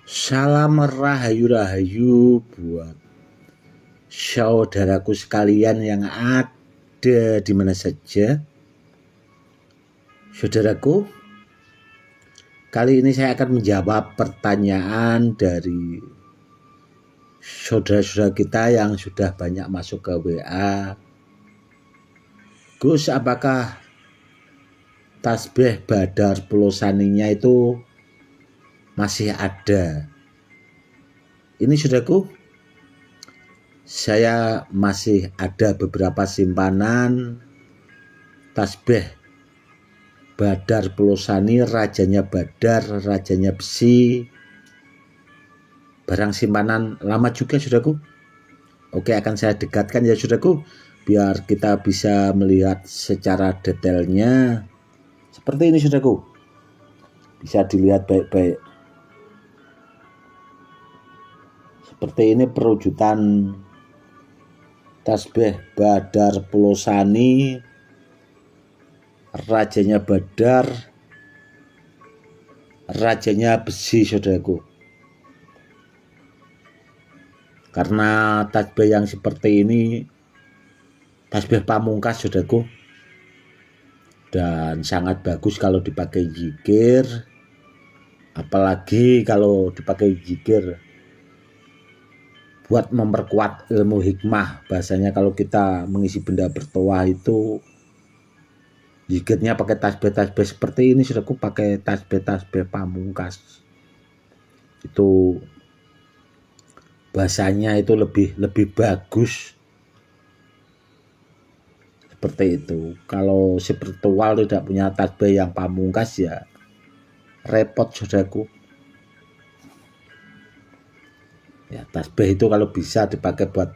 Salam rahayu-rahayu buat saudaraku sekalian yang ada di mana saja. Saudaraku, kali ini saya akan menjawab pertanyaan dari saudara-saudara kita yang sudah banyak masuk ke WA. Gus, apakah tasbih Badar Pulosaninya itu masih ada? Ini saudaraku, saya masih ada beberapa simpanan tasbih Badar Pulosani, rajanya Badar, rajanya besi, barang simpanan lama juga saudaraku. Oke, akan saya dekatkan ya saudaraku, biar kita bisa melihat secara detailnya. Seperti ini saudaraku, bisa dilihat baik-baik. Seperti ini perwujudan tasbih Badar Pulosani, rajanya Badar, rajanya besi saudaraku. Karena tasbih yang seperti ini tasbih pamungkas saudaraku, dan sangat bagus kalau dipakai zikir, apalagi kalau dipakai zikir buat memperkuat ilmu hikmah. Bahasanya kalau kita mengisi benda bertuah itu zikirnya pakai tasbih-tasbih seperti ini saudaraku, pakai tasbih-tasbih pamungkas, itu bahasanya itu lebih bagus. Seperti itu. Kalau spiritual tidak punya tasbih yang pamungkas ya repot saudaraku. Ya, tasbih itu kalau bisa dipakai buat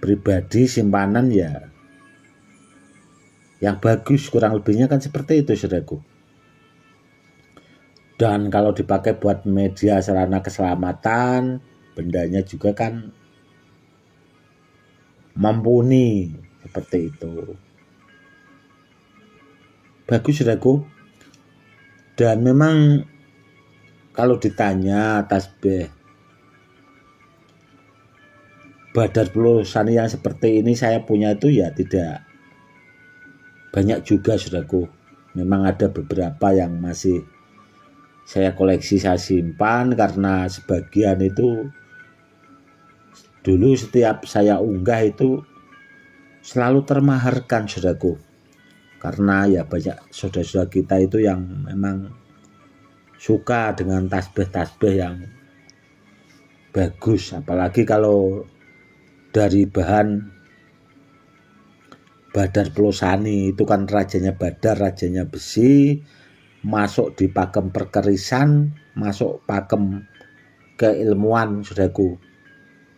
pribadi, simpanan ya yang bagus, kurang lebihnya kan seperti itu saudaraku. Dan kalau dipakai buat media sarana keselamatan, bendanya juga kan mumpuni, seperti itu. Bagus saudaraku. Dan memang kalau ditanya tasbih Badar Pulosani yang seperti ini saya punya itu ya tidak banyak juga saudaraku. Memang ada beberapa yang masih saya koleksi, saya simpan, karena sebagian itu dulu setiap saya unggah itu selalu termaharkan saudaraku. Karena ya banyak saudara-saudara kita itu yang memang suka dengan tasbih-tasbih yang bagus, apalagi kalau dari bahan Badar Pulosani itu kan rajanya Badar, rajanya besi, masuk di pakem perkerisan, masuk pakem keilmuan saudaraku.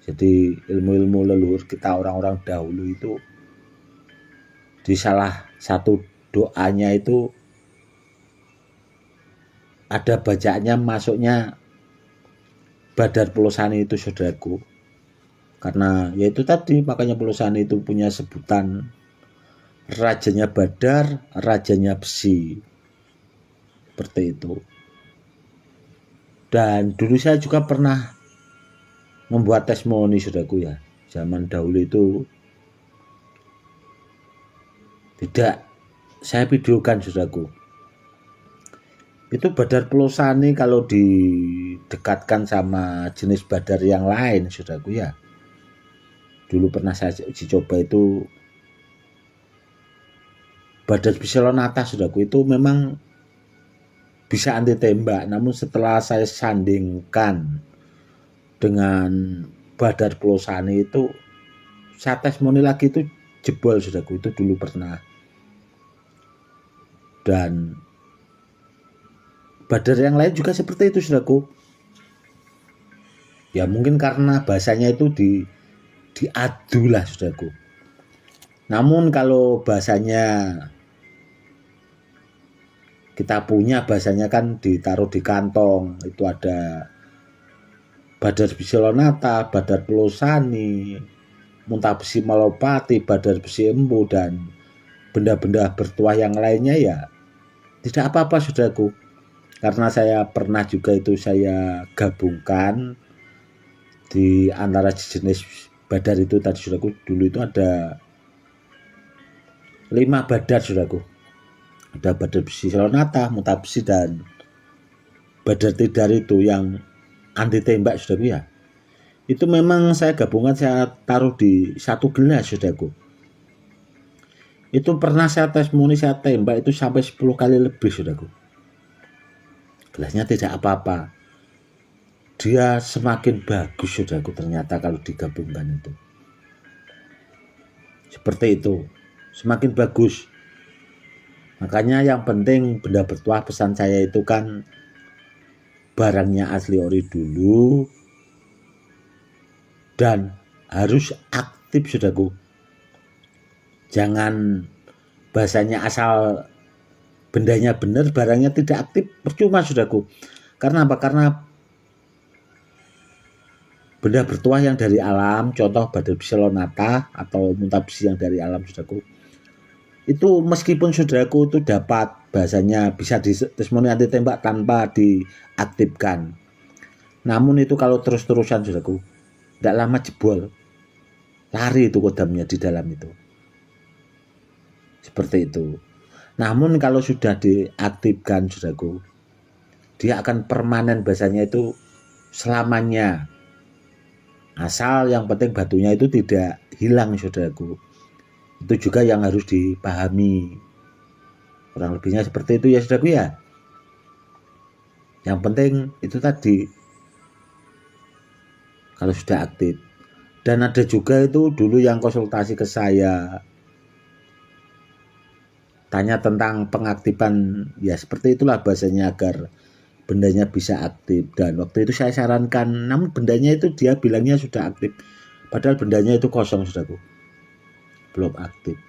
Jadi ilmu-ilmu leluhur kita orang-orang dahulu itu di salah satu doanya itu ada bacaannya masuknya Badar Pulosani itu saudaraku. Karena yaitu tadi, makanya Pulosani itu punya sebutan rajanya Badar, rajanya besi, seperti itu. Dan dulu saya juga pernah membuat testimoni saudaraku ya, zaman dahulu itu tidak saya videokan saudaraku. Itu Badar Pulosani kalau didekatkan sama jenis Badar yang lain saudaraku ya, dulu pernah saya uji coba itu Badar Biselonata saudaraku, itu memang bisa anti tembak. Namun setelah saya sandingkan dengan Badar Pulosani itu, saya testimoni lagi itu jebol saudaraku, itu dulu pernah. Dan Badar yang lain juga seperti itu saudaraku. Ya mungkin karena bahasanya itu diadu lah saudaraku. Namun kalau bahasanya kita punya, bahasanya kan ditaruh di kantong, itu ada Badar Biselonata, Badar Pulosani, Muntah Besi Malopati, Badar Besi Empu, dan benda-benda bertuah yang lainnya ya tidak apa-apa saudaraku. karena saya pernah juga itu saya gabungkan di antara jenis badar itu tadi saudaraku. Dulu itu ada 5 badar saudaraku. Ada badar besi Selonata, muta besi, dan badar tidar itu yang anti tembak saudaraku ya. Itu memang saya gabungan, saya taruh di satu gelas saudaraku. Itu pernah saya testimoni, saya tembak itu sampai 10 kali lebih saudaraku. Gelasnya tidak apa-apa. Dia semakin bagus saudaraku ternyata kalau digabungkan itu. Seperti itu. Semakin bagus. Makanya yang penting benda bertuah, pesan saya itu kan barangnya asli ori dulu dan harus aktif saudaraku. Jangan bahasanya asal bendanya benar, barangnya tidak aktif, percuma saudaraku. Karena apa? Karena benda bertuah yang dari alam, contoh badar besi Selonata atau muta besi yang dari alam saudaraku, itu meskipun saudaraku itu dapat bahasanya bisa testimoni anti tembak tanpa diaktifkan, namun itu kalau terus-terusan saudaraku, tidak lama jebol, lari itu kodamnya di dalam itu. Seperti itu. Namun kalau sudah diaktifkan saudaraku, dia akan permanen bahasanya itu selamanya. Asal yang penting batunya itu tidak hilang saudaraku. Itu juga yang harus dipahami. Kurang lebihnya seperti itu ya saudaraku ya. Yang penting itu tadi, kalau sudah aktif. Dan ada juga itu dulu yang konsultasi ke saya, tanya tentang pengaktifan, ya seperti itulah bahasanya agar bendanya bisa aktif. Dan waktu itu saya sarankan, namun bendanya itu dia bilangnya sudah aktif, padahal bendanya itu kosong saudaraku, belum aktif.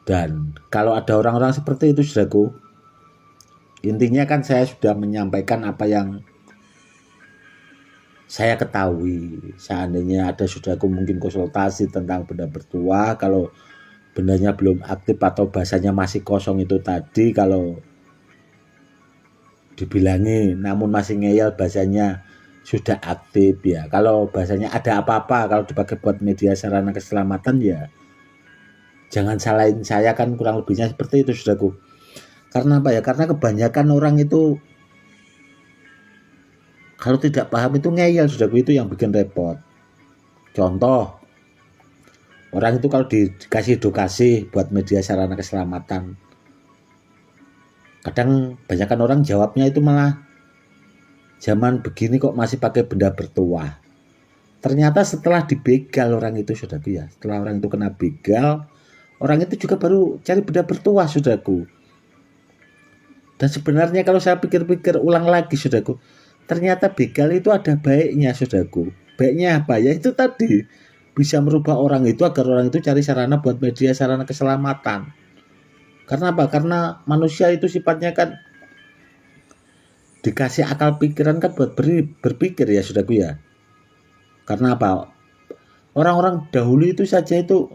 Dan kalau ada orang-orang seperti itu saudaraku, intinya kan saya sudah menyampaikan apa yang saya ketahui. Seandainya ada saudaraku mungkin konsultasi tentang benda bertuah, kalau bendanya belum aktif atau bahasanya masih kosong itu tadi, kalau dibilangi namun masih ngeyel bahasanya sudah aktif ya. Kalau bahasanya ada apa-apa, kalau dipakai buat media sarana keselamatan ya jangan salahin saya, kan kurang lebihnya seperti itu saudaraku. Karena apa ya? Karena kebanyakan orang itu kalau tidak paham itu ngeyel saudaraku, itu yang bikin repot. Contoh, orang itu kalau dikasih edukasi buat media sarana keselamatan, kadang banyakkan orang jawabnya itu malah zaman begini kok masih pakai benda bertuah. Ternyata setelah dibegal orang itu saudaraku ya, setelah orang itu kena begal, orang itu juga baru cari benda bertuah saudaraku. Dan sebenarnya kalau saya pikir-pikir ulang lagi saudaraku, ternyata begal itu ada baiknya saudaraku. Baiknya apa ya? Itu tadi bisa merubah orang itu agar orang itu cari sarana buat media sarana keselamatan. Karena apa? Karena manusia itu sifatnya kan dikasih akal pikiran kan buat berpikir ya saudaraku ya. Karena apa? Orang-orang dahulu itu saja itu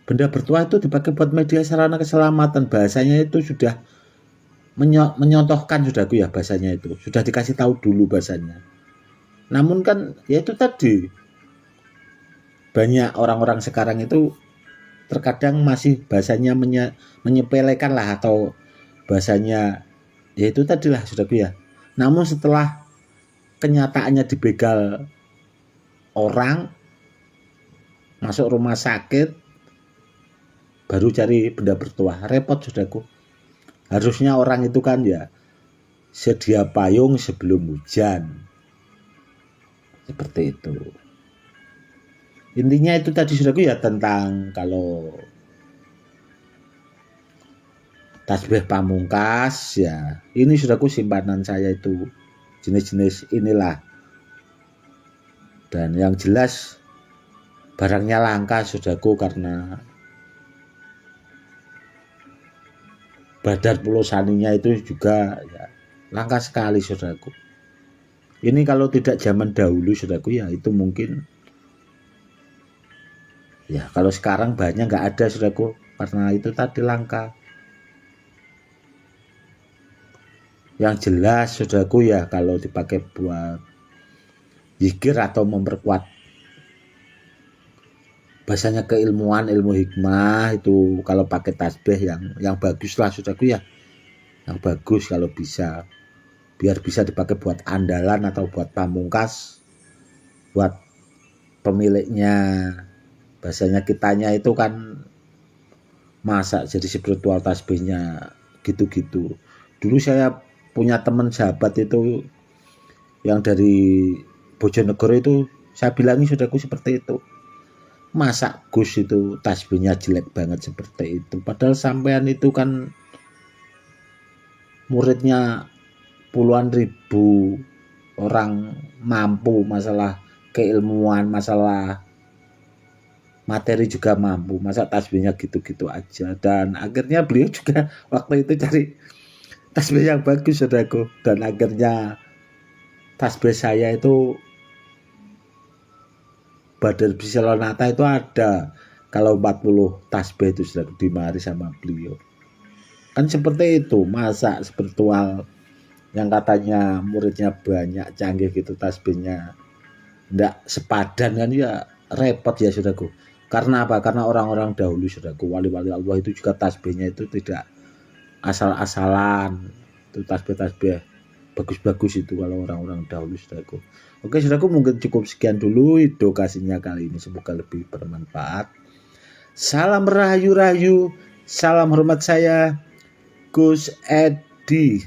benda bertuah itu dipakai buat media sarana keselamatan. Bahasanya itu sudah menyontohkan saudaraku ya, bahasanya itu sudah dikasih tahu dulu bahasanya. Namun kan ya itu tadi, banyak orang-orang sekarang itu terkadang masih bahasanya menyepelekan lah, atau bahasanya ya itu tadilah saudaraku ya. Namun setelah kenyataannya dibegal orang, masuk rumah sakit, baru cari benda bertuah, repot saudaraku. Harusnya orang itu kan ya sedia payung sebelum hujan. Seperti itu. Intinya itu tadi saudaraku ya, tentang kalau tasbih pamungkas ya. Ini saudaraku simpanan saya itu jenis-jenis inilah. Dan yang jelas barangnya langka saudaraku, karena badar pulau saninya itu juga ya langka sekali saudaraku. Ini kalau tidak zaman dahulu saudaraku ya itu mungkin ya, kalau sekarang banyak nggak ada saudaraku, karena itu tadi langka. yang jelas saudaraku ya kalau dipakai buat zikir atau memperkuat bahasanya keilmuan, ilmu hikmah itu kalau pakai tasbih yang bagus lah saudaraku ya, yang bagus kalau bisa, biar bisa dipakai buat andalan atau buat pamungkas, buat pemiliknya. Bahasanya kitanya itu kan masa jadi spiritual tasbihnya gitu-gitu. Dulu saya punya teman sahabat itu yang dari Bojonegoro itu, saya bilangi saudaraku seperti itu. Masa Gus itu tasbihnya jelek banget seperti itu, padahal sampean itu kan muridnya puluhan ribu orang, mampu masalah keilmuan, masalah materi juga mampu, masa tasbihnya gitu-gitu aja. Dan akhirnya beliau juga waktu itu cari tasbih yang bagus saudaraku, dan akhirnya tasbih saya itu Badar Bisalonata itu ada kalau 40 tasbih itu sudah dimari sama beliau. Kan seperti itu, masa spiritual yang katanya muridnya banyak, canggih gitu tasbihnya ndak sepadan kan ya repot ya saudaraku. Karena apa? Karena orang-orang dahulu saudaraku, wali-wali Allah itu juga tasbihnya itu tidak asal-asalan. Itu tasbih-tasbih bagus-bagus itu kalau orang-orang dahulu saudaraku. Oke saudaraku, mungkin cukup sekian dulu edukasinya kali ini, semoga lebih bermanfaat. Salam rahayu-rahayu, salam hormat saya Gus Edi.